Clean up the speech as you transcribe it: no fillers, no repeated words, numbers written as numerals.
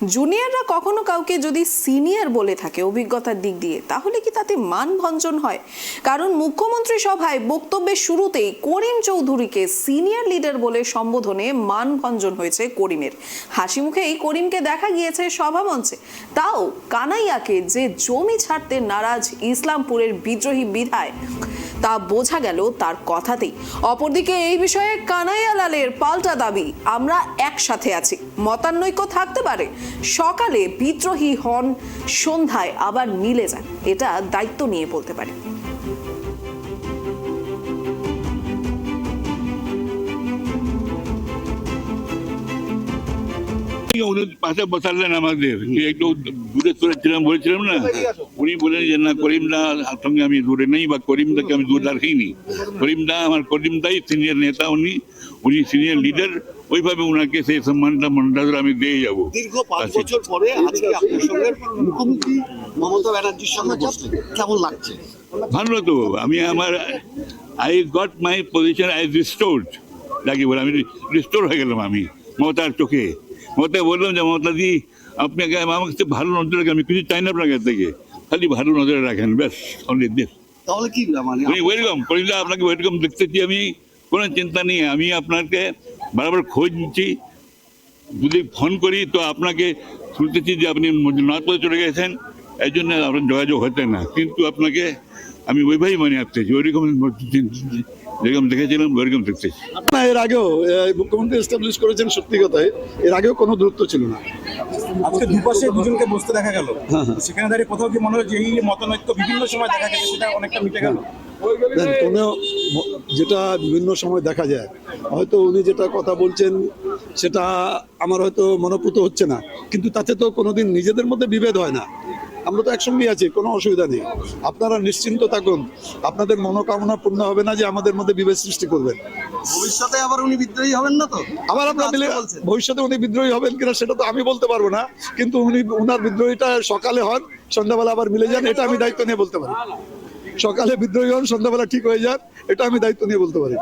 জুনিয়ররা কখনো কাউকে যদি সিনিয়র বলে থাকে অভিজ্ঞতার দিক দিয়ে, তাহলে কি তাতে মানভঞ্জন হয়? কারণ মুখ্যমন্ত্রী সভায় বক্তব্যের শুরুতেই করিম চৌধুরীকে সিনিয়র লিডার বলে সম্বোধনে মানভঞ্জন হয়েছে করিমের। হাসি মুখেই করিমকে দেখা গিয়েছে সভামঞ্চে, তাও কানাইয়াকে যে জমি ছাড়তে নারাজ ইসলামপুরের বিদ্রোহী বিধায়ক তা বোঝা গেল তার কথাতেই। অপরদিকে এই বিষয়ে কানাইয়া লালের পাল্টা দাবি, আমরা একসাথে আছি, মতানৈক্য থাকতে পারে, সকালে বিদ্রোহী হন, সন্ধ্যায় আবার মিলে যান, এটা দায়িত্ব নিয়ে বলতে পারে। পাশে বসালেন আমাদের, একটু দূরে সরে ছিলাম বলেছিলাম না, উনি বলেন যে না করিমদা সঙ্গে আমি দূরে নেই বা করিমদাকে আমি দূরে রাখিনি। করিমদাই সিনিয়র নেতা, উনি সিনিয়র লিডার, ওইভাবে ওনাকে সেই সম্মানটা মন্ডাদর আমি দিয়ে যাবো। দীর্ঘ 5 বছর পরে আজকে আপনার সঙ্গে মুখোমুখি মমতা ব্যানার্জির সঙ্গে বসলেন, কেমন লাগছে? ভালো তো, আমি I got my position I restored, যাকে বলে আমি রিস্টোর হয়ে গেলাম আমি মমতার চোখে। মমতা বললাম যে মমতাদি আপনাকে আমাকে ভালো নজরে রাখেন, আমি কিছু চাই না আপনার কাছ থেকে, খালি ভালো নজরে রাখেন, ব্যাস অনেক দেশ। তাহলে কি মানে ওয়েলকাম করিমদা, আপনাকে ওয়েলকাম দেখতেছি আমি, কোনো চিন্তা নেই। আমি আপনাকে বারবার খোঁজ নিচ্ছি, যদি ফোন করি তো আপনাকে শুনতেছি যে আপনি নর্থে চলে গেছেন, এই জন্য আপনার যোগাযোগ হতে না, কিন্তু আপনাকে আমি ওইভাবেই মনে আসতেছি, ওইরকম যেরকম দেখেছিলাম ওইরকম দেখতেছি। না, এর আগেও মুখ্যমন্ত্রী এস্টাবলিশ করেছেন, সত্যি কথাই এর আগেও কোনো দূরত্ব ছিল না। আজকে দুপাশে দুজনকে বসতে দেখা গেল, সেখানে দাঁড়িয়ে কোথাও কি মনে হয় যে এই মতানৈক্য বিভিন্ন সময় দেখা গেছে সেটা অনেকটা মিটে গেল? কোনো যেটা বিভিন্ন সময় দেখা যায়, হয়তো উনি যেটা কথা বলছেন সেটা আমার হয়তো মনোপুত হচ্ছে না, কিন্তু তাতে তো কোনোদিন নিজেদের মধ্যে বিভেদ হয় না। আমরা তো একসঙ্গেই আছি, কোনো অসুবিধা নেই। আপনারা নিশ্চিন্ত থাকুন, আপনাদের মনোকামনা পূর্ণ হবে না যে আমাদের মধ্যে বিভেদ সৃষ্টি করবেন। ভবিষ্যতে আবার উনি বিদ্রোহী হবেন না তো? আবার আপনারা মিলে ভবিষ্যতে উনি বিদ্রোহী হবেন কিনা সেটা তো আমি বলতে পারবো না, কিন্তু উনার বিদ্রোহীটা সকালে হন, সন্ধ্যাবেলা আবার মিলে যান, এটা আমি দায়িত্ব নিয়ে বলতে পারি। সকালে বিদ্রোহী হন, সন্ধ্যাবেলা ঠিক হয়ে যান, এটা আমি দায়িত্ব নিয়ে বলতে পারি।